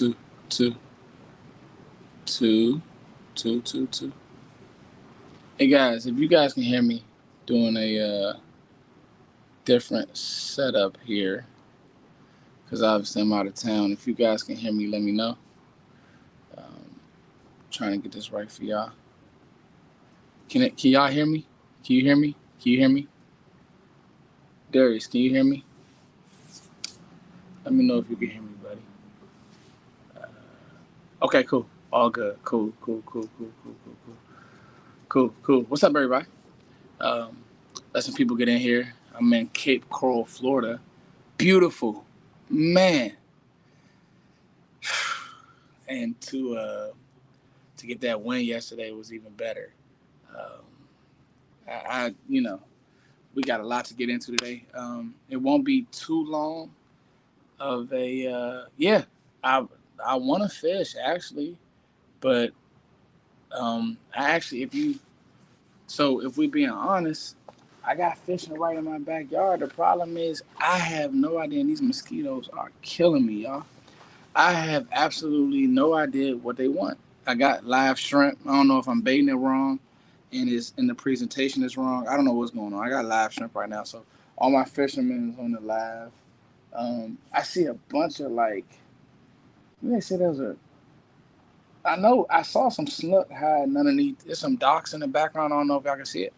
two, two, two, two, two, two. Hey guys, if you guys can hear me doing a different setup here, because obviously I'm out of town. If you guys can hear me, let me know. Um, Trying to get this right for y'all. Can y'all hear me? Can you hear me? Can you hear me? Darius, can you hear me? Let me know if you can hear me, buddy. Okay, cool. All good. Cool. What's up, everybody? Um, let some people get in here. I'm in Cape Coral, Florida. Beautiful, man. And to get that win yesterday was even better. Um, we got a lot to get into today. It won't be too long of a I I want to fish actually, but I actually if we being honest, I got fishing right in my backyard. The problem is I have no idea, and these mosquitoes are killing me, y'all. I have absolutely no idea what they want. I got live shrimp. I don't know if I'm baiting it wrong, and the presentation is wrong. I don't know what's going on. I got live shrimp right now, so all my fishermen is on the live. I see a bunch of like. They said there was a. I know I saw some snook hiding underneath. There's some docks in the background. I don't know if y'all can see it.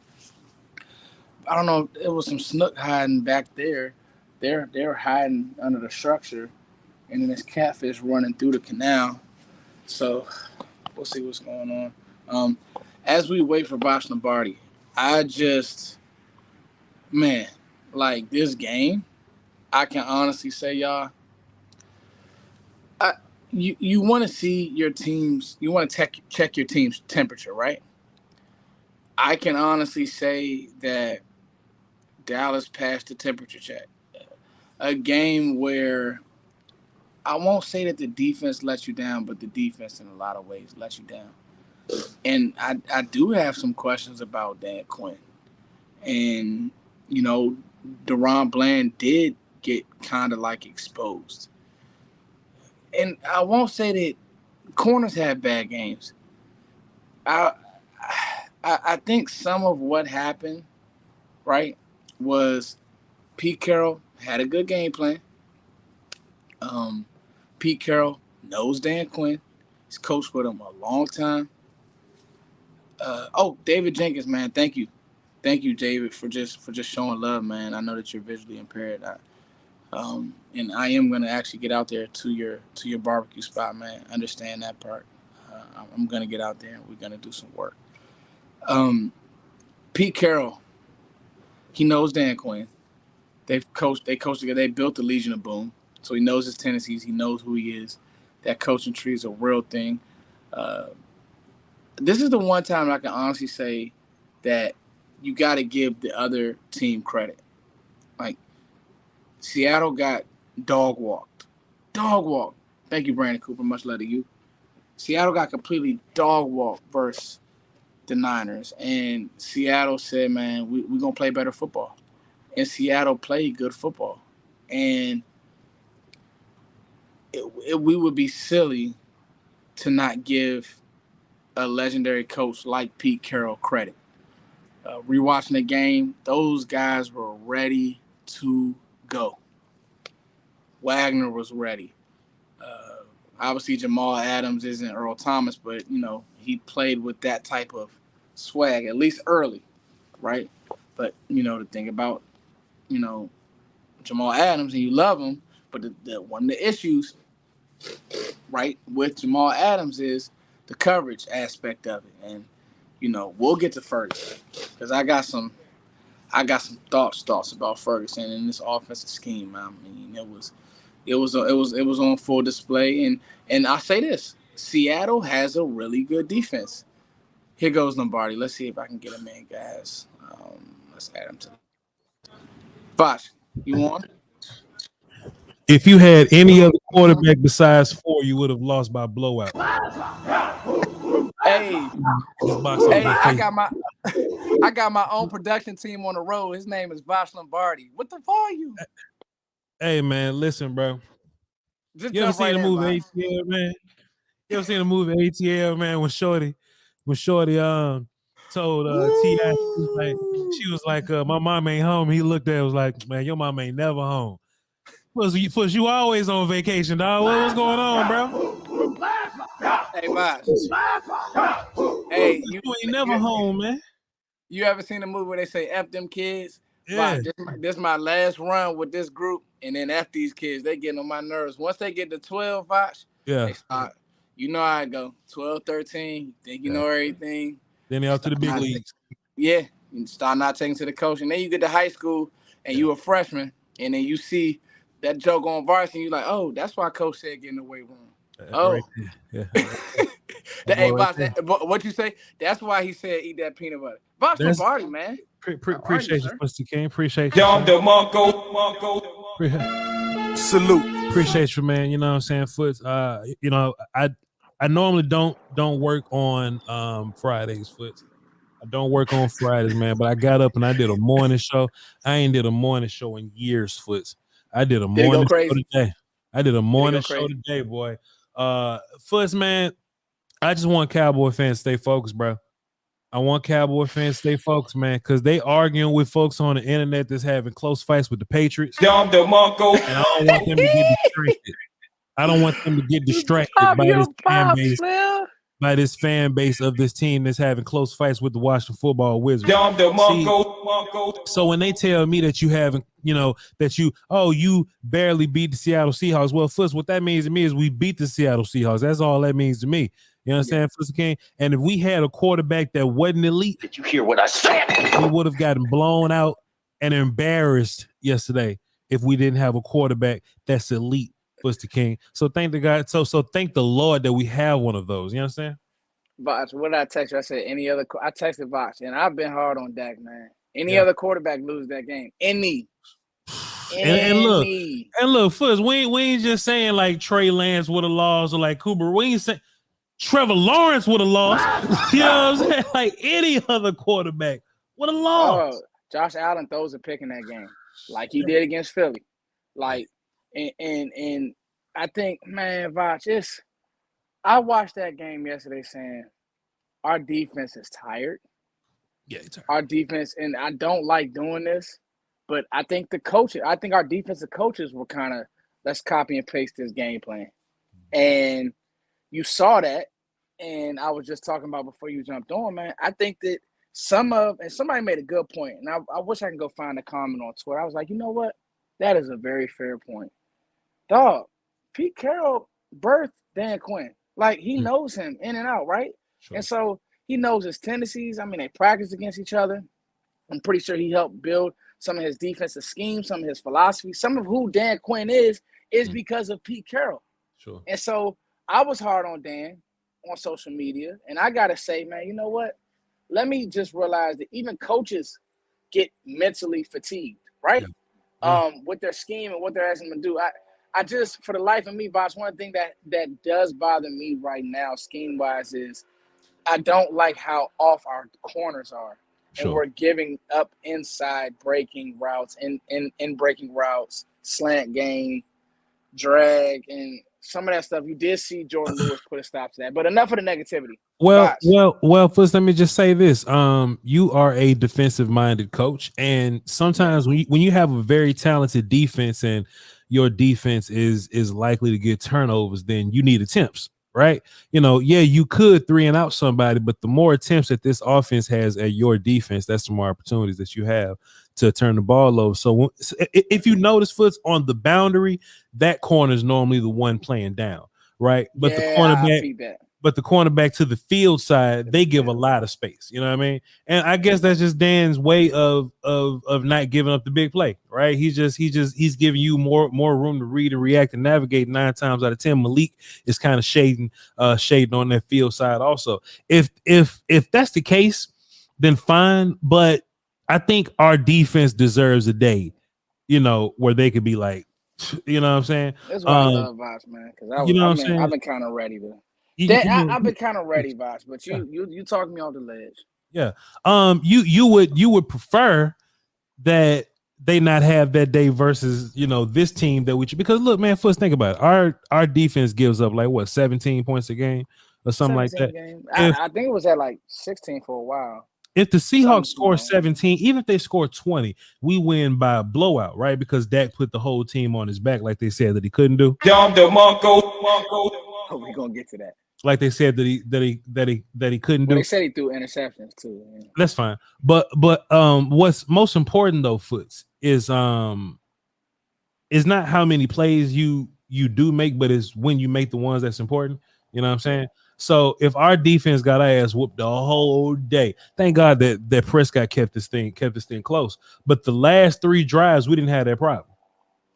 I don't know. It was some snook hiding back there. They're hiding under the structure, and then there's catfish running through the canal. So we'll see what's going on. Um, as we wait for Voch Lombardi, I just man, like this game, I can honestly say, y'all, you want to see your teams, you want to check your team's temperature, right? I can honestly say that Dallas passed the temperature check. A game where I won't say that the defense let you down, but the defense in a lot of ways let you down. And I do have some questions about Dan Quinn. And, you know, Deron Bland did get kind of like exposed. And I won't say that corners had bad games. I I think some of what happened, right, was Pete Carroll had a good game plan. Um, Pete Carroll knows Dan Quinn. He's coached with him a long time. David Jenkins, man, thank you, David, for just showing love, man. I know that you're visually impaired, and I am gonna actually get out there to your barbecue spot, man. Understand that part. I'm gonna get out there and we're gonna do some work. Um, Pete Carroll, he knows Dan Quinn. They coached together. They built the Legion of Boom, so he knows his tendencies. He knows who he is. That coaching tree is a real thing. Uh, this is the one time I can honestly say that you got to give the other team credit. Like Seattle got dog walked. Dog walked. Thank you, Brandon Cooper. Much love to you. Seattle got completely dog walked versus the Niners. And Seattle said, man, we're going to play better football. And Seattle played good football. And we would be silly to not give a legendary coach like Pete Carroll credit. Rewatching the game, those guys were ready to go. Wagner was ready. Uh, Obviously, Jamal Adams isn't Earl Thomas, but he played with that type of swag at least early, right? But the thing about you know Jamal Adams, and you love him, but one of the issues, right, with Jamal Adams is the coverage aspect of it, and we'll get to Ferguson because I got some thoughts about Ferguson and this offensive scheme. I mean, it was on full display, and I say this: Seattle has a really good defense. Here goes Lombardi. Let's see if I can get him in, guys. Let's add him to the Bosh. You on? If you had any other quarterback besides four, you would have lost by blowout. Hey, This box on hey, my I face. got my I got my own production team on the road. His name is Voch Lombardi. What the fuck are you? Hey man, listen, bro. Just You ever jump seen right the in, movie Voch. ATL, man? You ever seen the movie ATL, man? When Shorty told T.I. Woo! she was like, my mom ain't home. He looked at it, was like, man, your mom ain't never home. Was you always on vacation, dog? What's going on, bro? Hey, Voch. Hey, You ain't never home, man. you ever seen a movie where they say F them kids? Yeah, Voch, this my last run with this group, and then F these kids. They getting on my nerves. Once they get to 12, Voch, yeah, they start. You know how I go. 12, 13, think you yeah. know everything. Then they out to the Start big not, leagues. yeah, you start not taking to the coach, and then you get to high school, and Yeah, you a freshman, and then you see that joke on varsity, and you like, oh, that's why coach said get in the weight room. right Oh, there. Yeah, that the boy hey, right Voch, there. what you say? That's why he said eat that peanut butter. Voch That's Lombardi, man. How are you, appreciate you, sir? Mr. King. Appreciate you, sir. Salute. Appreciate you, man. You know what I'm saying? Foots. I normally don't work on Fridays, Foots. I don't work on Fridays, man. But I got up and I did a morning show. I ain't did a morning show in years, Foots. I did a Did he go morning show crazy? today. I did a Did he morning go show crazy? today, boy. Foots, man. I just want Cowboy fans to stay focused, bro. I want Cowboy fans to stay focused, man, because they arguing with folks on the internet that's having close fights with the Patriots. And I don't want them to get distracted. I don't want them to get distracted Pop your pops, man. by this fan base of this team that's having close fights with the Washington Football Wizards. See, so when they tell me that you haven't, you barely beat the Seattle Seahawks, well, first, what that means to me is we beat the Seattle Seahawks. That's all that means to me. You understand, First King? And if we had a quarterback that wasn't elite, did you hear what I said? we would have gotten blown out and embarrassed yesterday if we didn't have a quarterback that's elite, Mr. King. So thank the God. So thank the Lord that we have one of those. You understand? Voch, what did I text you? I said any other. I texted Voch, and I've been hard on Dak, man. Any Yeah. other quarterback lose that game? Any. And look, first, we ain't just saying like Trey Lance would have lost or like Cooper. We ain't saying Trevor Lawrence would have lost. You know what I'm saying? Like any other quarterback would have lost. Josh Allen throws a pick in that game, like he did against Philly. Like, and I think, man, Voch, I watched that game yesterday saying our defense is tired. Yeah, it's Our defense, and I don't like doing this, but I think our defensive coaches were kind of, let's copy and paste this game plan. And you saw that, and I was just talking about before you jumped on, man. I think that and somebody made a good point, and I wish I can go find a comment on Twitter. I was like, you know what? That is a very fair point. Dog, Pete Carroll birthed Dan Quinn. Like, he knows him in and out, right? Sure. And so he knows his tendencies. I mean, they practice against each other. I'm pretty sure he helped build some of his defensive schemes, some of his philosophy. Some of who Dan Quinn is because of Pete Carroll. Sure. And so I was hard on Dan on social media. And I got to say, man, you know what? Let me just realize that even coaches get mentally fatigued, right? Yeah. With their scheme and what they're asking them to do. I just, for the life of me, Voch, one thing that does bother me right now, scheme-wise, is I don't like how off our corners are. Sure. And we're giving up inside breaking routes, in breaking routes, slant game, drag, and some of that stuff. You did see Jordan Lewis put a stop to that. But enough of the negativity. Well, first let me just say this. You are a defensive-minded coach, and sometimes when you have a very talented defense and your defense is likely to get turnovers, then you need attempts, right? You could 3-and-out somebody, but the more attempts that this offense has at your defense, that's the more opportunities that you have to turn the ball over. So if you notice, Foots, on the boundary, that corner is normally the one playing down, right? But the cornerback to the field side, they give a lot of space. You know what I mean? And I guess that's just Dan's way of not giving up the big play, right? He's giving you more room to read and react and navigate. 9 times out of 10, Malik is kind of shading on that field side also. If that's the case, then fine. But I think our defense deserves a day, where they could be like, you know what I'm saying? That's why I love Voch, man, because I've been kind of ready to. I've been kind of ready, Voch, but you talked me off the ledge. Yeah. You would prefer that they not have that day versus this team that because look, man, first think about it. Our defense gives up like what 17 points a game or something like 17 that. games. If I think it was at like 16 for a while. if the Seahawks Some, score 17, even if they score 20, we win by a blowout, right? Because Dak put the whole team on his back, like they said that he couldn't do. oh, we gonna get to that. Like they said that he couldn't Well, they do. said he threw interceptions too. Yeah. That's fine. But what's most important though, Foots, is not how many plays you do make, but it's when you make the ones that's important. You know what I'm saying? So if our defense got our ass whooped the whole day, thank God that Prescott kept this thing close. But the last 3 drives, we didn't have that problem.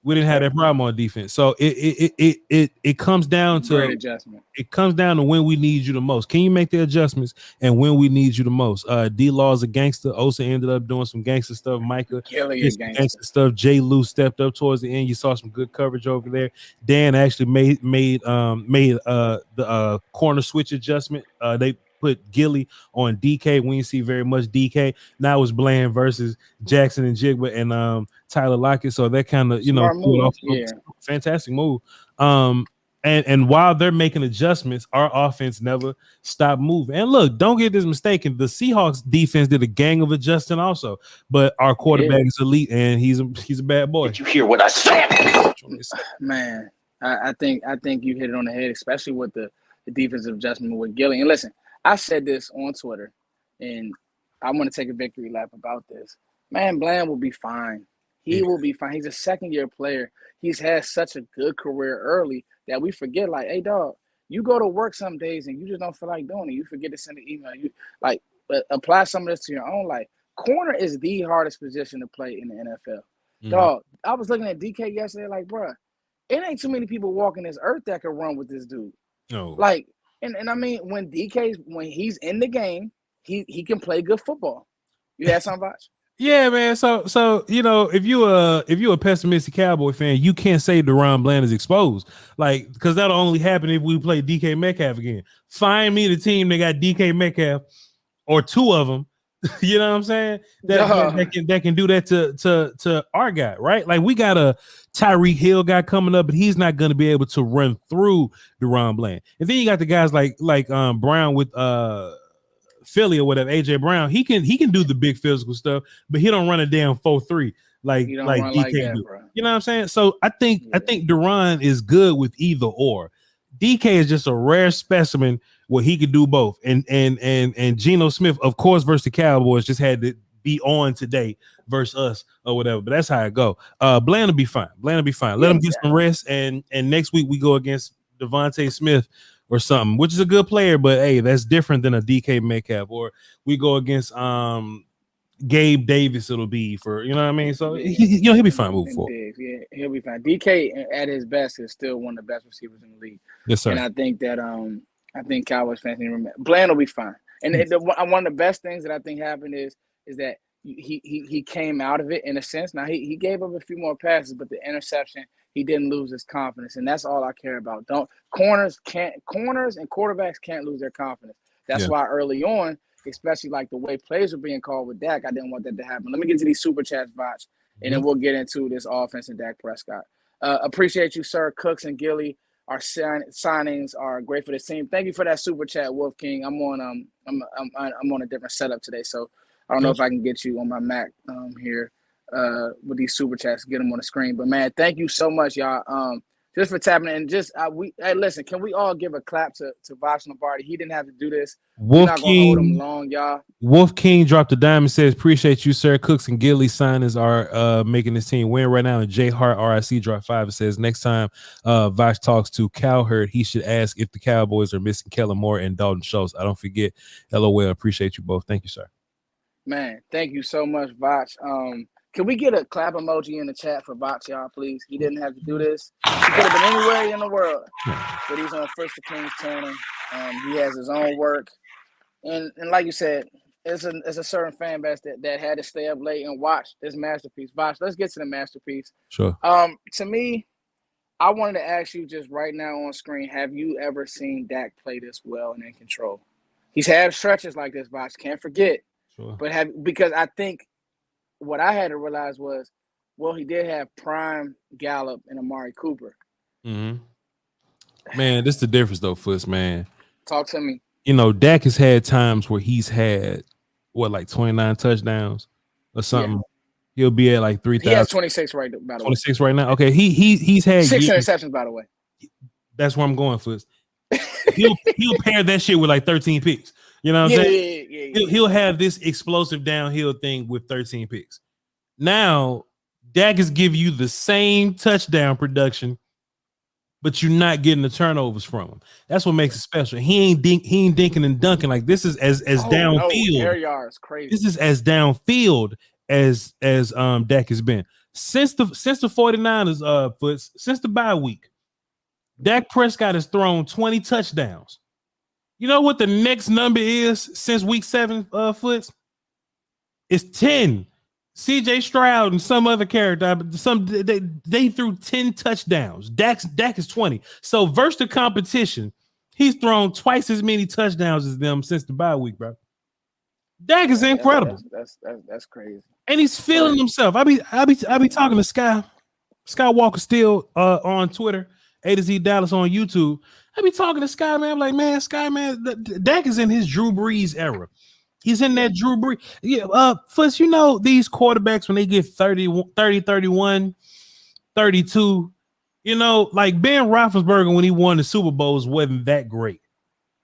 We didn't have that problem on defense. So it comes down Great to adjustment. it comes down to when we need you the most. Can you make the adjustments and when we need you the most? D-Law's a gangster. Osa ended up doing some gangster stuff. Micah Gilly did a some gangster. gangster stuff. Jay Lou stepped up towards the end. You saw some good coverage over there. Dan actually made the corner switch adjustment. They put Gilly on DK. We didn't see very much DK. Now it's Bland versus Jackson and Jigba and Tyler Lockett. So that kind of Smart threw it move. off. Yeah. Fantastic move. And while they're making adjustments, our offense never stopped moving. And look, don't get this mistaken. The Seahawks defense did a gang of adjusting also, but our quarterback is elite and he's a bad boy. Did you hear what I said? Man, I think you hit it on the head, especially with the defensive adjustment with Gilly. And listen, I said this on Twitter, and I want to take a victory lap about this. Man, Bland will be fine. He will be fine. He's a second-year player. He's had such a good career early that we forget, like, hey, dog, you go to work some days and you just don't feel like doing it. You forget to send an email. You like apply some of this to your own life. Corner is the hardest position to play in the NFL. Mhm. Dog, I was looking at DK yesterday, like, bruh, it ain't too many people walking this earth that can run with this dude. No. Like, and I mean, when he's in the game, he can play good football. You had something, Voch? Yeah, man. So if you a pessimistic Cowboy fan, you can't say Deron Bland is exposed, like because that'll only happen if we play DK Metcalf again. Find me the team that got DK Metcalf or 2 of them. You know what I'm saying? That can do that to our guy, right? Like we got a Tyreek Hill guy coming up, but he's not going to be able to run through Deron Bland. And then you got the guys like Brown with Philly or whatever, AJ Brown. He can do the big physical stuff, but he don't run a damn 4-3 like DK like do. that, bro. You know what I'm saying? So I think Deron is good with either or. DK is just a rare specimen where he could do both. And Geno Smith, of course, versus the Cowboys, just had to be on today versus us or whatever. But that's how it go. Bland will be fine. Let him get some rest. And next week we go against Devontae Smith or something, which is a good player, but hey, that's different than a DK Metcalf. Or we go against Gabe Davis, it'll be for you know what I mean. So he'll be fine moving forward. Yeah, he'll be fine. DK at his best is still one of the best receivers in the league. Yes, sir. And I think that I think Cowboys fans need to remember Bland will be fine. And one of the best things that I think happened is that he came out of it in a sense. Now he gave up a few more passes, but the interception, he didn't lose his confidence, and that's all I care about. Corners and quarterbacks can't lose their confidence. That's why early on, especially like the way plays were being called with Dak, I didn't want that to happen. Let me get to these super chats, Voch, and then we'll get into this offense and Dak Prescott. Appreciate you, sir. Cooks and Gilly, our signings are great for this team. Thank you for that super chat, Wolf King. I'm on a different setup today, so I don't know if I can get you on my Mac here with these super chats, get them on the screen. But man, thank you so much, y'all. Just for tapping in. Hey, listen, can we all give a clap to Voch Lombardi? He didn't have to do this. We're not gonna hold him long, y'all. Wolf King dropped a dime and says, appreciate you, sir. Cooks and Gilly signings are making this team win right now. And Jay Hart RIC dropped 5 and says, next time Voch talks to Cowherd, he should ask if the Cowboys are missing Kellen Moore and Dalton Schultz. I don't forget. LOL. Appreciate you both. Thank you, sir. Man, thank you so much, Voch. Can we get a clap emoji in the chat for Voch, y'all, please? He didn't have to do this. He could have been anywhere in the world, but he's on First the King's channel. He has his own work. And like you said, it's a certain fan base that had to stay up late and watch this masterpiece. Voch, let's get to the masterpiece. Sure. To me, I wanted to ask you just right now on screen, have you ever seen Dak play this well and in control? He's had stretches like this, Voch. Can't forget. Sure. But because I think what I had to realize was Well, he did have Prime, Gallup, and Amari Cooper. Mm-hmm. Man, this is the difference though, Foots, man. Talk to me. You know, Dak has had times where he's had like 29 touchdowns or something. Yeah. He'll be at like 3,000. He has 26 right, by the way. 26 right now. Okay, he's had 6 interceptions, by the way. That's where I'm going, Foots. He'll pair that shit with like 13 picks. You know what I'm saying? Yeah. He'll have this explosive downhill thing with 13 picks. Now, Dak is giving you the same touchdown production, but you're not getting the turnovers from him. That's what makes it special. He ain't dinking and dunking. Like this is as downfield. No, air yards, crazy. This is as downfield as Dak has been since the 49ers Foots, since the bye week. Dak Prescott has thrown 20 touchdowns. You know what the next number is since week 7, Foots? It's 10. CJ Stroud and some other character, they threw 10 touchdowns. Dak is 20. So versus the competition, he's thrown twice as many touchdowns as them since the bye week, bro. Dak is incredible. That's crazy. And he's feeling himself. I be talking to Scott Walker still on Twitter, A to Z Dallas on YouTube. I be talking to Sky, man. I'm like, man, Sky, man, Dak is in his Drew Brees era. He's in that Drew Brees. Yeah, first, you know, these quarterbacks, when they get 30, 31, 32, you know, like Ben Roethlisberger, when he won the Super Bowls, wasn't that great.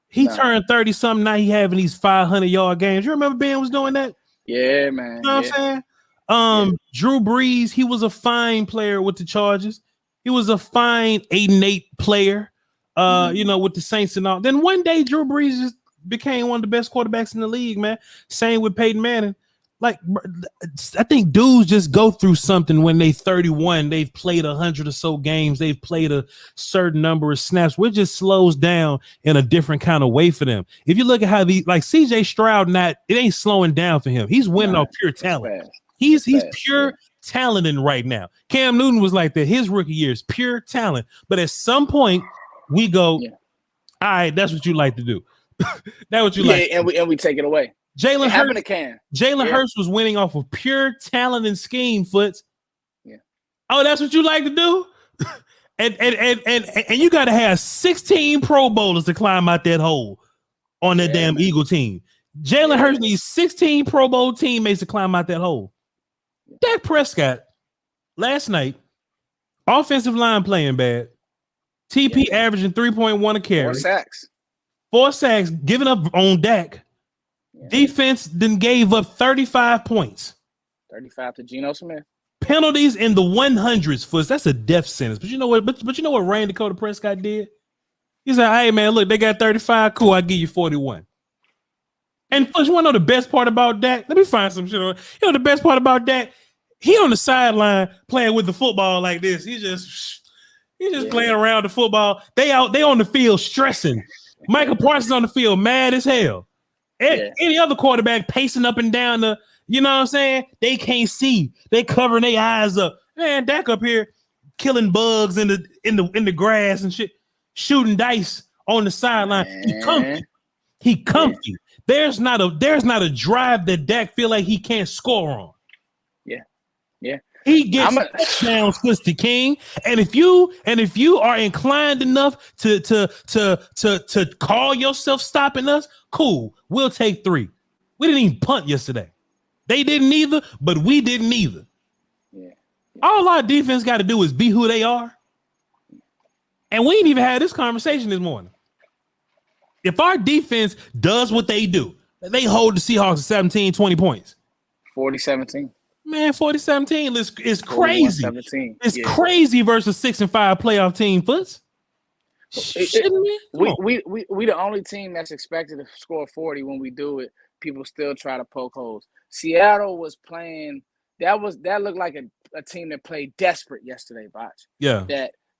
He turned 30-something. Now he having these 500-yard games. You remember Ben was doing that? Yeah, man. You know what I'm saying? Drew Brees, he was a fine player with the Chargers. He was a fine 8-8 player, you know, with the Saints and all. Then one day, Drew Brees just became one of the best quarterbacks in the league, man. Same with Peyton Manning. Like, I think dudes just go through something when they 31. They've played 100 or so games. They've played a certain number of snaps. It just slows down in a different kind of way for them. If you look at how like CJ Stroud, it ain't slowing down for him. He's winning off pure talent. He's pure talenting right now. Cam Newton was like that. His rookie year is pure talent. But at some point, we go, all right, that's what you like to do. That's what you like. And we take it away. Jalen Hurts was winning off of pure talent and scheme, Foots. Yeah. Oh, that's what you like to do? and you got to have 16 Pro Bowlers to climb out that hole on that damn Eagle team. Jalen Hurts needs 16 Pro Bowl teammates to climb out that hole. Dak Prescott, last night, offensive line playing bad. TP averaging 3.1 a carry. 4 sacks, giving up on Dak. Defense then gave up 35 points. 35 to Geno Smith. Penalties in the 100s, Foots. That's a death sentence. But you know what? But you know what Ryan Dakota Prescott did? He said, "Hey man, look, they got 35. Cool, I'll give you 41." And Foots, you want to know the best part about Dak? Let me find some shit on. You know the best part about Dak? He on the sideline playing with the football like this. He's just playing around the football. They on the field stressing. Michael Parsons on the field, mad as hell. Any other quarterback pacing up and down the, you know what I'm saying? They can't see. They covering their eyes up. Man, Dak up here killing bugs in the grass and shit, shooting dice on the sideline. He comfy. There's not a drive that Dak feel like he can't score on. Yeah. He gets touchdowns, Twisty King. And if you are inclined enough to call yourself stopping us, cool. We'll take 3. We didn't even punt yesterday. They didn't either, but we didn't either. Yeah. All our defense got to do is be who they are. And we ain't even had this conversation this morning. If our defense does what they do, they hold the Seahawks to 17, 20 points. 40-17. Man, 40-17 is crazy. 17. It's crazy versus 6-5 playoff team, Foots. We the only team that's expected to score 40 when we do it. People still try to poke holes. Seattle was playing. That looked like a team that played desperate yesterday, Voch. Yeah.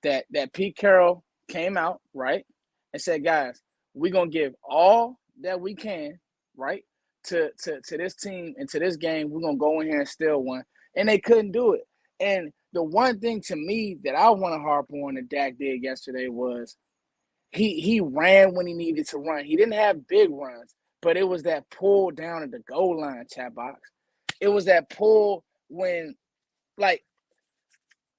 That Pete Carroll came out, right, and said, guys, we're gonna give all that we can, right, to this team and to this game. We're gonna go in here and steal one. And they couldn't do it. And the one thing to me that I want to harp on that Dak did yesterday was he ran when he needed to run. He didn't have big runs, but it was that pull down at the goal line, chat box. It was that pull when, like,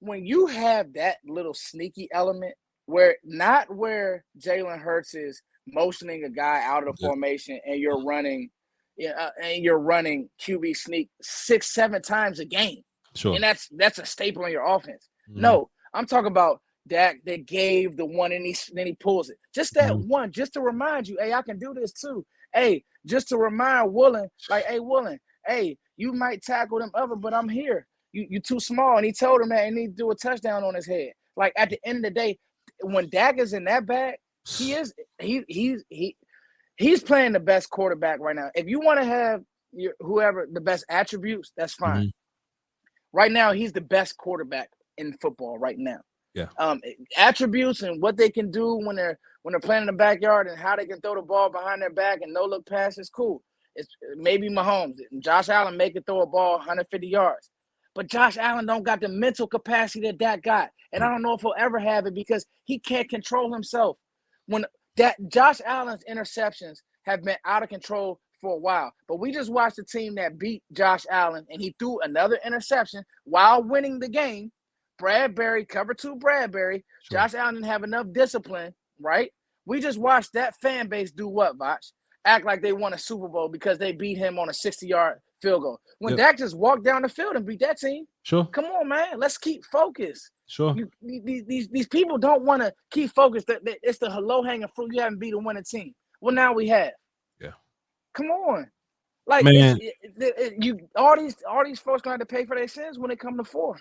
when you have that little sneaky element where not where Jalen Hurts is motioning a guy out of the formation and you're running, QB sneak 6-7 times a game, Sure. and that's a staple in your offense. No, I'm talking about Dak that gave the one and then he pulls it. Just that one, just to remind you, hey, I can do this too. Hey, just to remind Woolen, like, hey, Woolen, hey, you might tackle them other, but I'm here. You too small. And he told him that he need to do a touchdown on his head. Like, at the end of the day, when Dak is in that bag, he's playing the best quarterback right now. If you want to have whoever the best attributes, that's fine. Right now, he's the best quarterback in football right now. Yeah. Attributes and what they can do when they're playing in the backyard and how they can throw the ball behind their back and no look pass is cool. It's maybe Mahomes. Josh Allen may throw a ball 150 yards. But Josh Allen don't got the mental capacity that got. And I don't know if he'll ever have it because he can't control himself. When that Josh Allen's interceptions have been out of control for a while. But we just watched the team that beat Josh Allen, and he threw another interception while winning the game. Bradbury, cover 2 Bradbury. Sure. Josh Allen didn't have enough discipline, right? We just watched that fan base do what, Voch? Act like they won a Super Bowl because they beat him on a 60-yard field goal. When Dak just walked down the field and beat that team. Sure. Come on, man. Let's keep focused. Sure. These people don't want to keep focused. It's the low-hanging fruit. You haven't beat a winning team. Well, now we have. Yeah. Come on. Like, man, all these folks going to have to pay for their sins when they come to 4.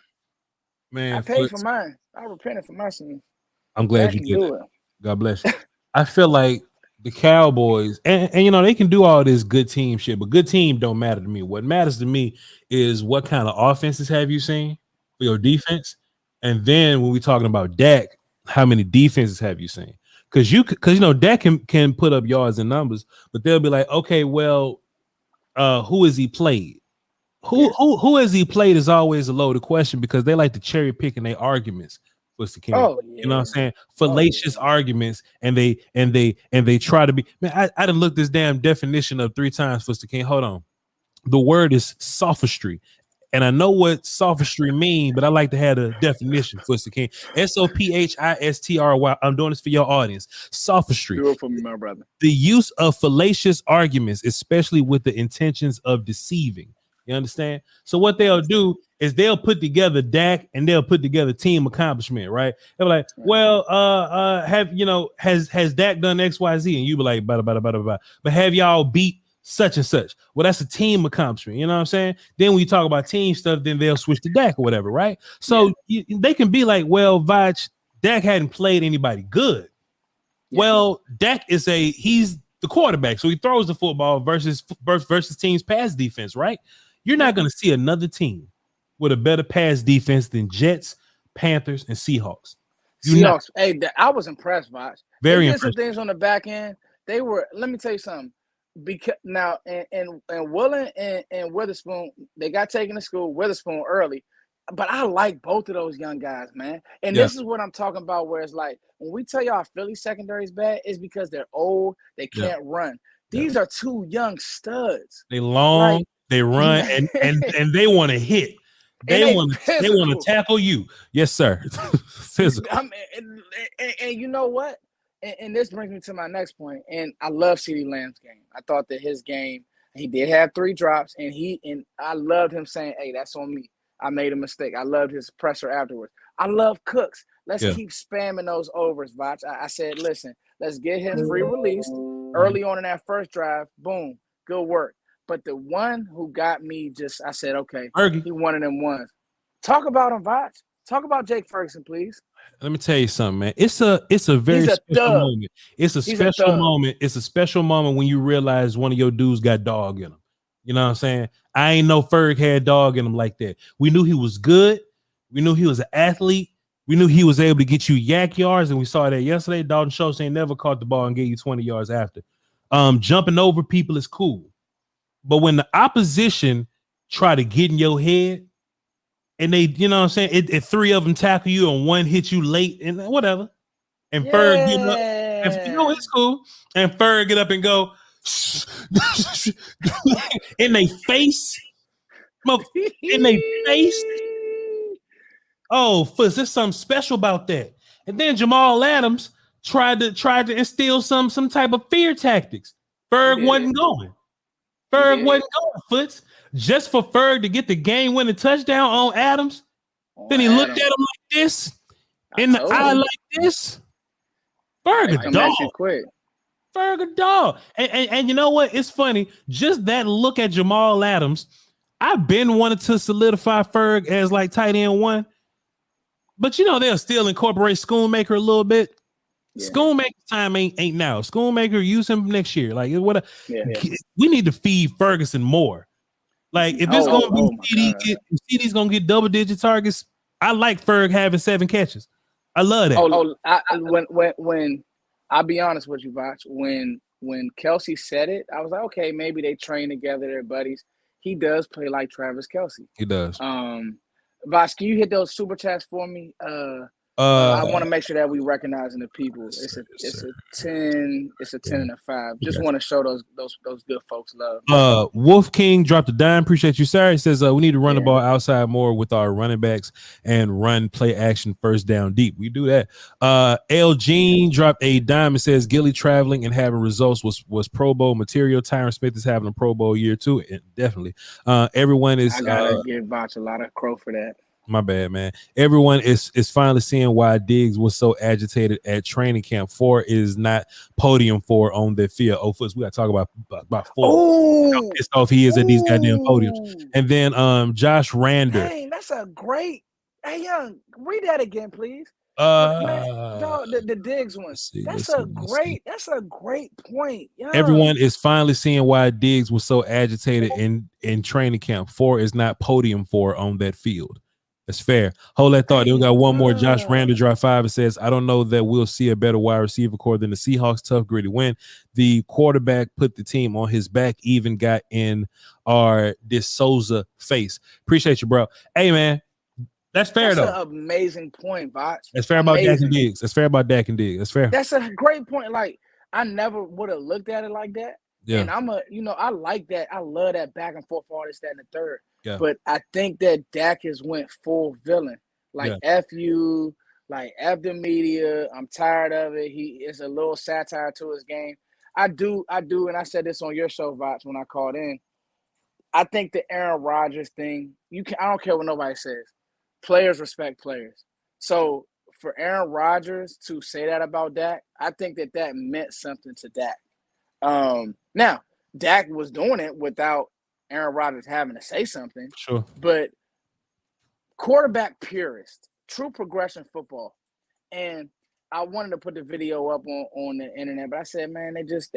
Man, I paid for mine. I repented for my sins. I'm glad you did it. God bless you. I feel like the Cowboys, and they can do all this good team shit, but good team don't matter to me. What matters to me is what kind of offenses have you seen for your defense, and then when we're talking about Dak, how many defenses have you seen? Because Dak can put up yards and numbers, but they'll be like, okay, well, who has he played? Who has he played is always a loaded question because they like to cherry pick in their arguments. You know what I'm saying? Fallacious arguments, and they try to be. Man, I done looked this damn definition up 3 times. Foster King, hold on. The word is sophistry, and I know what sophistry means, but I like to have a definition. Foster King, SOPHISTRY. I'm doing this for your audience. Sophistry. Do it for me, my brother. The use of fallacious arguments, especially with the intentions of deceiving. You understand? So what they'll do is they'll put together Dak and they'll put together team accomplishment, right? They're like, well, has Dak done X, Y, Z? And you be like, but have y'all beat such and such? Well, that's a team accomplishment. You know what I'm saying? Then when you talk about team stuff, then they'll switch to Dak or whatever, right? So they can be like, well, Voch, Dak hadn't played anybody good. Yeah. Well, Dak he's the quarterback, so he throws the football versus team's pass defense, right? You're not going to see another team with a better pass defense than Jets, Panthers, and Seahawks. Seahawks. Hey, I was impressed, Voch. Very impressed. Some things on the back end. They were. Let me tell you something. Because now, and Willen and Witherspoon, they got taken to school. Witherspoon early, but I like both of those young guys, man. And this is what I'm talking about. Where it's like when we tell y'all Philly secondary is bad, it's because they're old. They can't run. These are 2 young studs. They long. They run and they want to hit. They want to tackle you. Yes, sir. Physical. And you know what? And this brings me to my next point. And I love CeeDee Lamb's game. I thought that his game, he did have 3 drops, and I loved him saying, "Hey, that's on me. I made a mistake." I loved his presser afterwards. I love Cooks. Let's keep spamming those overs, Voch. I said, listen, let's get him free released early on in that first drive. Boom, good work. But the one who got me I said, okay, he one of them ones. Talk about him, Voch. Talk about Jake Ferguson, please. Let me tell you something, man. It's a very special moment. It's a special moment. It's a special moment when you realize one of your dudes got dog in him. You know what I'm saying? I ain't know Ferg had dog in him like that. We knew he was good. We knew he was an athlete. We knew he was able to get you yak yards, and we saw that yesterday. Dalton Schultz ain't never caught the ball and gave you 20 yards after. Jumping over people is cool. But when the opposition try to get in your head and they, you know what I'm saying, if 3 of them tackle you and 1 hit you late and whatever, and Ferg get up, and, it's cool, and Ferg get up and go in their face, Oh, Fuzz, there's something special about that. And then Jamal Adams tried to instill some type of fear tactics. He Ferg did. wasn't going. He Ferg did. wasn't going, Foots. Just for Ferg to get the game-winning touchdown on Adams. On Then he looked Adam. at him like this, I in the told eye you. like this. Ferg They a come dog. at you quick. Ferg a dog. And you know what? It's funny. Just that look at Jamal Adams. I've been wanting to solidify Ferg as like tight end one. But you know, they'll still incorporate Schoonmaker a little bit. Yeah. Schoonmaker's time ain't now. Schoonmaker, use him next year. Like what? Yeah. We need to feed Ferguson more. Like if it's gonna be CD's gonna get double-digit targets, I like Ferg having 7 catches. I love that. When I'll be honest with you, Voch, when Kelsey said it, I was like, okay, maybe they train together, they're buddies. He does play like Travis Kelsey. He does. Voch, can you hit those super chats for me? I want to make sure that we recognizing the people. It's a 10 and a 5. Just want to show those good folks love. Wolf King dropped a dime. Appreciate you, sir. He says we need to run the ball outside more with our running backs and run play action first down deep. We do that. L Gene dropped a dime and says Gilly traveling and having results was Pro Bowl material. Tyron Smith is having a Pro Bowl year too. Definitely. Everyone is. I gotta give Voch a lot of crow for that. My bad, man. Everyone is finally seeing why Diggs was so agitated at training camp. 4 is not podium 4 on their field. Oh, we got to talk about 4. How pissed off he is at these goddamn podiums. And then Josh Rander. Dang, that's a great. Hey, Young, read that again, please. The Diggs one. That's a great point. Young. Everyone is finally seeing why Diggs was so agitated in training camp. 4 is not podium 4 on that field. That's fair. Hold that thought. Then we got one more. Josh Randall drop 5 and says, I don't know that we'll see a better wide receiver core than the Seahawks. Tough, gritty win. The quarterback put the team on his back, even got in our DeSouza face. Appreciate you, bro. Hey, man. That's fair, though. That's an amazing point, Voch. That's fair about Dak and Diggs. That's fair about Dak and Diggs. That's fair. That's a great point. Like, I never would have looked at it like that. Yeah. And I like that. I love that back and forth, all this, that, and the third. Yeah. But I think that Dak has went full villain. Like, F you, like, F the media. I'm tired of it. He is a little satire to his game. I do, and I said this on your show, Voch, when I called in. I think the Aaron Rodgers thing, I don't care what nobody says. Players respect players. So for Aaron Rodgers to say that about Dak, I think that meant something to Dak. Now, Dak was doing it without Aaron Rodgers having to say something. Sure. But quarterback purist, true progression football. And I wanted to put the video up on the internet, but I said, man, they just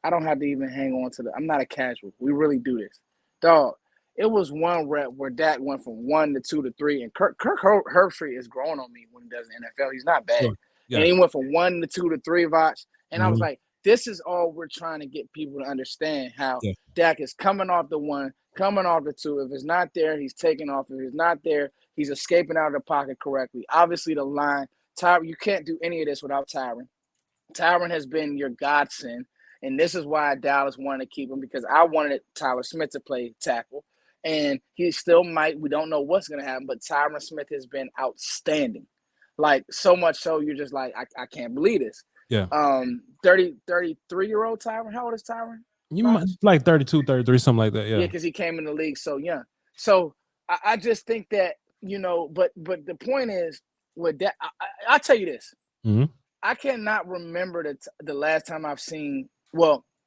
I don't have to even hang on to I'm not a casual. We really do this. Dog, it was one rep where Dak went from 1 to 2 to 3, and Kirk Herbstreit is growing on me when he does the NFL. He's not bad. Sure. Yeah. And he went from 1 to 2 to 3, Voch. And I was like, this is all we're trying to get people to understand, how Dak is coming off the 1, coming off the 2. If it's not there, he's taking off. If it's not there, he's escaping out of the pocket correctly. Obviously, the line, you can't do any of this without Tyron. Tyron has been your godsend, and this is why Dallas wanted to keep him, because I wanted Tyler Smith to play tackle, and he still might. We don't know what's going to happen, but Tyron Smith has been outstanding. Like, so much so you're just like, I can't believe this. Yeah. 33-year-old Tyron. How old is Tyron? You might like 32, 33, something like that. Yeah. Yeah, because he came in the league so young. So I just think that, but the point is with that, I'll tell you this. Mm-hmm. I cannot remember the last time I've seen,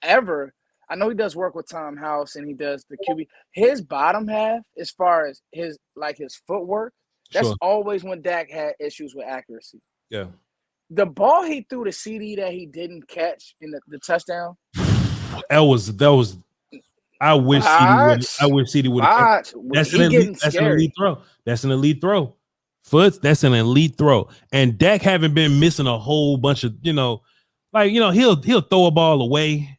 ever. I know he does work with Tom House and he does the QB. His bottom half, as far as his footwork, that's always when Dak had issues with accuracy. Yeah. The ball he threw, the CD that he didn't catch in the touchdown. That was. I wish CD would have. That's an elite throw. That's an elite throw. Foots. That's an elite throw. And Dak haven't been missing a whole bunch of he'll throw a ball away.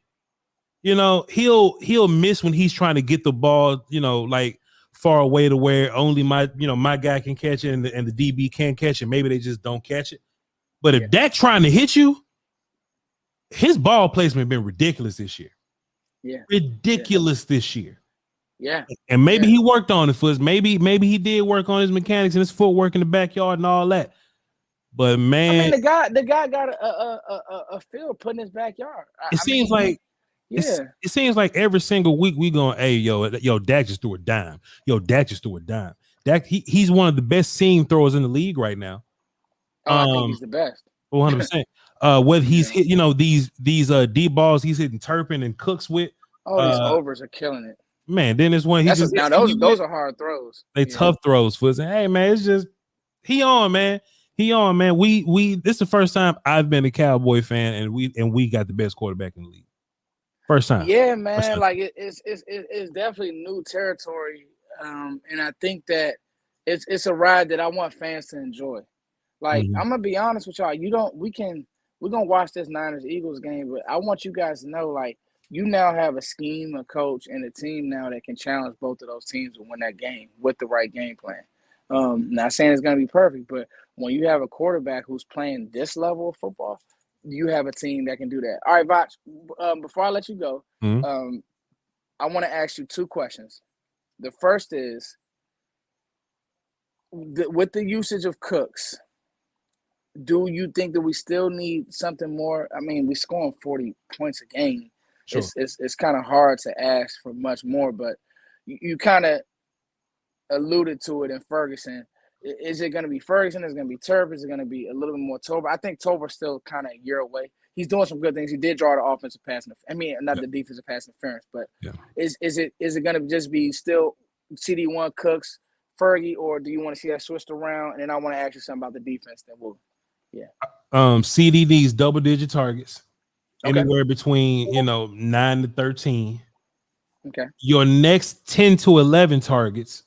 He'll miss when he's trying to get the ball like far away to where only my guy can catch it and the DB can't catch it. Maybe they just don't catch it. But if Dak trying to hit you, his ball placement been ridiculous this year. Yeah. Ridiculous this year. Yeah. And maybe Yeah. he worked on it for us. Maybe he did work on his mechanics and his footwork in the backyard and all that. But I mean, man, the guy got a field put in his backyard. it I seems mean, like yeah. it seems like every single week we going, hey, yo, Dak just threw a dime. Yo, Dak just threw a dime. Dak, he's one of the best seam throwers in the league right now. Oh, I think he's the best. 100%. Whether he's Yeah. hit, these deep balls he's hitting Turpin and Cooks with, Oh, these uh, overs are killing it. man. Then there's one he just hit Now CD with. those are hard throws. They Yeah. tough throws for us. And, hey man, it's just he on, man. He on, man. We this is the first time I've been a Cowboy fan, and we got the best quarterback in the league. First time. Yeah, man. Like it's definitely new territory, and I think that it's a ride that I want fans to enjoy. Like Mhm. I'm gonna be honest with y'all. We're gonna watch this Niners Eagles game, but I want you guys to know, like, you now have a scheme, a coach, and a team now that can challenge both of those teams to win that game with the right game plan. Not saying it's gonna be perfect, but when you have a quarterback who's playing this level of football, you have a team that can do that. All right, Voch, before I let you go, Mhm. I want to ask you two questions. The first is, with the usage of Cooks, do you think that we still need something more? I mean, we're scoring 40 points a game. Sure. It's kind of hard to ask for much more, but you kind of alluded to it in Ferguson. Is it going to be Ferguson? Is it going to be Turp? Is it going to be a little bit more Tover? I think Tover's still kind of a year away. He's doing some good things. He did draw the offensive pass. I mean, not Yeah. the defensive pass interference, but Yeah. is it going to just be still CD1 Cooks, Fergie, or do you want to see that switched around? And then I want to ask you something about the defense. Then we'll, yeah. CDD's double digit targets, Okay. anywhere between 9 to 13. Okay. Your next 10 to 11 targets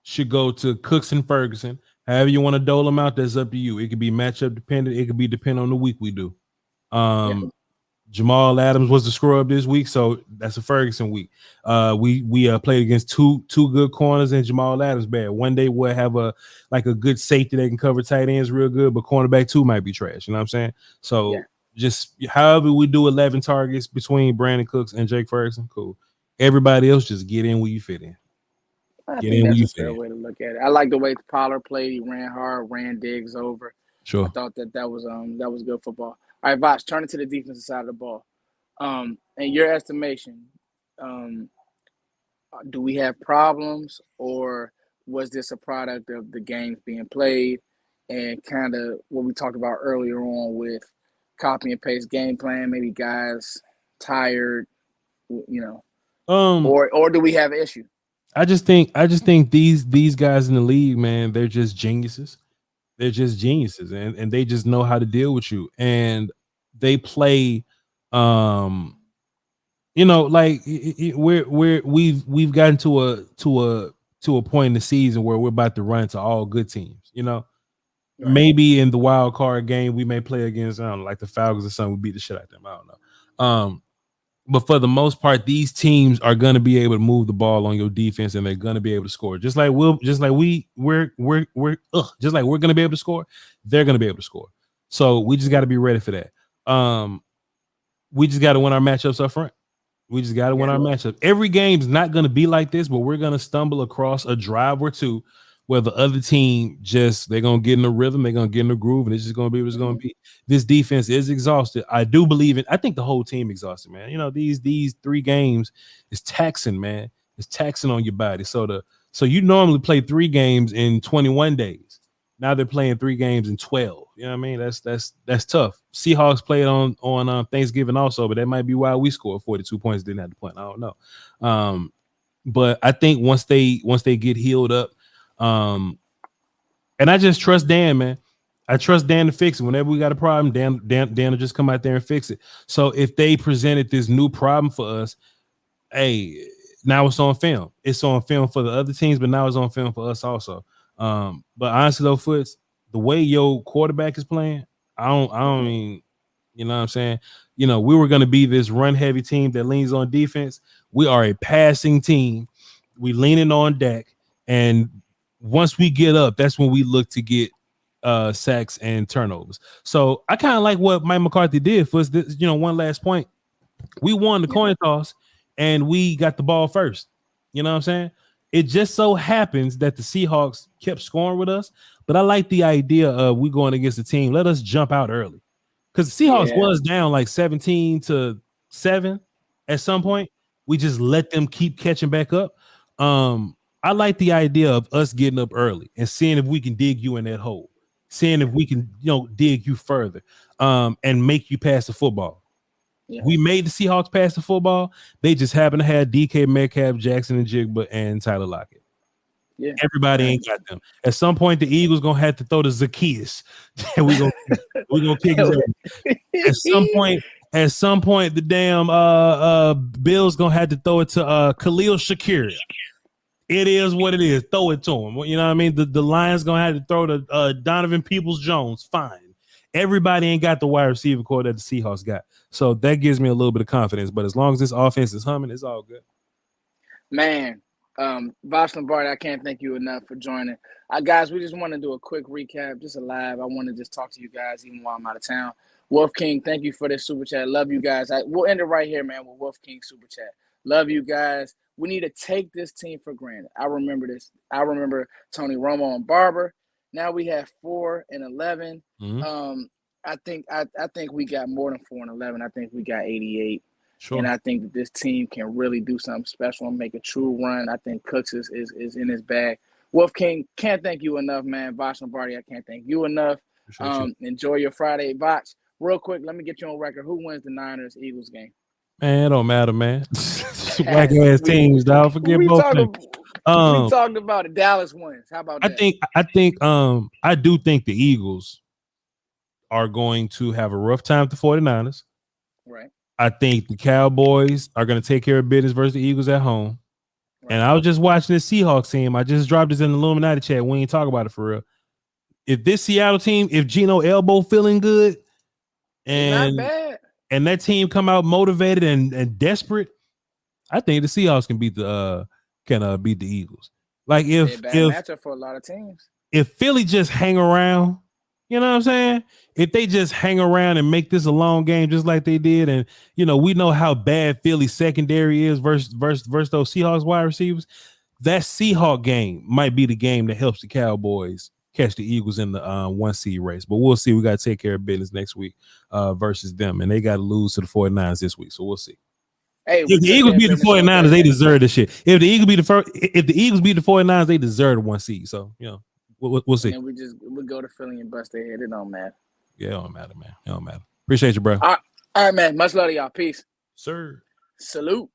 should go to Cooks and Ferguson. However you want to dole them out, that's up to you. It could be matchup dependent. It could be dependent on the week we do. Yeah. Jamal Adams was the scrub this week, so that's a Ferguson week. We played against two good corners and Jamal Adams bad. One day we'll have a good safety that can cover tight ends real good, but cornerback 2 might be trash. You know what I'm saying? So Yeah. just however we do 11 targets between Brandon Cooks and Jake Ferguson, cool. Everybody else just get in where you fit in. I Get think in where that's you a fit fair in. way to look at it. I like the way Pollard played. He ran hard, ran Diggs over. I Sure. thought that was good football. All right, Voch, turn it to the defensive side of the ball. In your estimation, um, do we have problems, or was this a product of the games being played and kind of what we talked about earlier on with copy and paste game plan? Maybe guys tired, Um, or do we have an issue? I just think these guys in the league, man, they're just geniuses. They're just geniuses, and they just know how to deal with you. And they play, like we've gotten to a point in the season where we're about to run to all good teams. Right. Maybe in the wild card game we may play against, I don't know, like the Falcons or something. We beat the shit out of them. I don't know. But for the most part, these teams are going to be able to move the ball on your defense, and they're going to be able to score. Just like we're going to be able to score. They're going to be able to score. So we just got to be ready for that. We just got to win our matchups up front. We just got to win our matchup. Every game's not going to be like this, but we're going to stumble across a drive or two where the other team they're going to get in the rhythm, they're going to get in the groove, and it's just going to be what it's going to be. This defense is exhausted. I do believe it. I think the whole team exhausted, man. These 3 games is taxing, man. It's taxing on your body. So you normally play 3 games in 21 days. Now they're playing 3 games in 12. You know what I mean? That's tough. Seahawks played on Thanksgiving also, but that might be why we scored 42 points, didn't have to point. I don't know. But I think once they get healed up, and I just trust Dan, man. I trust Dan to fix it. Whenever we got a problem, Dan will just come out there and fix it. So if they presented this new problem for us, hey, now it's on film. It's on film for the other teams, but now it's on film for us also. But honestly though, Foots, the way your quarterback is playing, I don't mean, you know what I'm saying? We were going to be this run heavy team that leans on defense. We are a passing team. We leaning on Dak, and once we get up, that's when we look to get sacks and turnovers. So I kind of like what Mike McCarthy did for us. One last point. We won the coin toss and we got the ball first. You know what I'm saying? It just so happens that the Seahawks kept scoring with us, but I like the idea of we going against the team. Let us jump out early because the Seahawks Yeah, was down like 17-7 at some point. We just let them keep catching back up. I like the idea of us getting up early and seeing if we can dig you in that hole, seeing if we can, dig you further, and make you pass the football. yeah, We made the Seahawks pass the football. They just happen to have DK Metcalf, Jackson and Jigba, and Tyler Lockett. yeah. Everybody ain't got them. At some point, the Eagles gonna have to throw to Zacchaeus. And we gonna kick his ass. At some point, the damn Bills gonna have to throw it to Khalil Shakir. It is what it is. Throw it to him. You know what I mean? The Lions gonna have to throw to Donovan Peoples-Jones. Fine. Everybody ain't got the wide receiver core that the Seahawks got. So that gives me a little bit of confidence. But as long as this offense is humming, it's all good. Man, Voch Lombardi, I can't thank you enough for joining. Guys, we just want to do a quick recap, just a live. I want to just talk to you guys even while I'm out of town. Wolf King, thank you for this super chat. Love you guys. We'll end it right here, man, with Wolf King super chat. Love you guys. We need to take this team for granted. I remember this. I remember Tony Romo and Barber. Now we have 4-11. Mm-hmm. I think we got more than 4-11. I think we got 88. Sure. And I think that this team can really do something special and make a true run. I think Cooks is in his bag. Wolf King, can't thank you enough, man. Voch Lombardi, I can't thank you enough. Enjoy your Friday. Voch, real quick, let me get you on record. Who wins the Niners-Eagles game? Man, it don't matter, man. Whack ass teams, dog. Forget both of them. We talked about it. Dallas wins. How about that? I do think the Eagles are going to have a rough time with the 49ers. Right. I think the Cowboys are going to take care of business versus the Eagles at home. Right. And I was just watching this Seahawks team. I just dropped this in the Illuminati chat. We ain't talk about it for real. If this Seattle team, if Geno elbow feeling good and not bad. And that team come out motivated and desperate, I think the Seahawks can beat the Eagles. Like if matchup for a lot of teams. If Philly just hang around, you know what I'm saying? If they just hang around and make this a long game just like they did, and we know how bad Philly's secondary is versus those Seahawks wide receivers, that Seahawk game might be the game that helps the Cowboys catch the Eagles in the 1 seed race. But we'll see. We got to take care of business next week versus them, and they got to lose to the 49ers this week. So we'll see. Hey, if the Eagles beat the 49ers, they deserve the shit. If the Eagles beat the 49ers, they deserve the 1 seed. So we'll see. And we go to Philly and bust their head. It don't matter. Yeah, it don't matter, man. It don't matter. Appreciate you, bro. All right, man. Much love to y'all. Peace. Sir. Salute.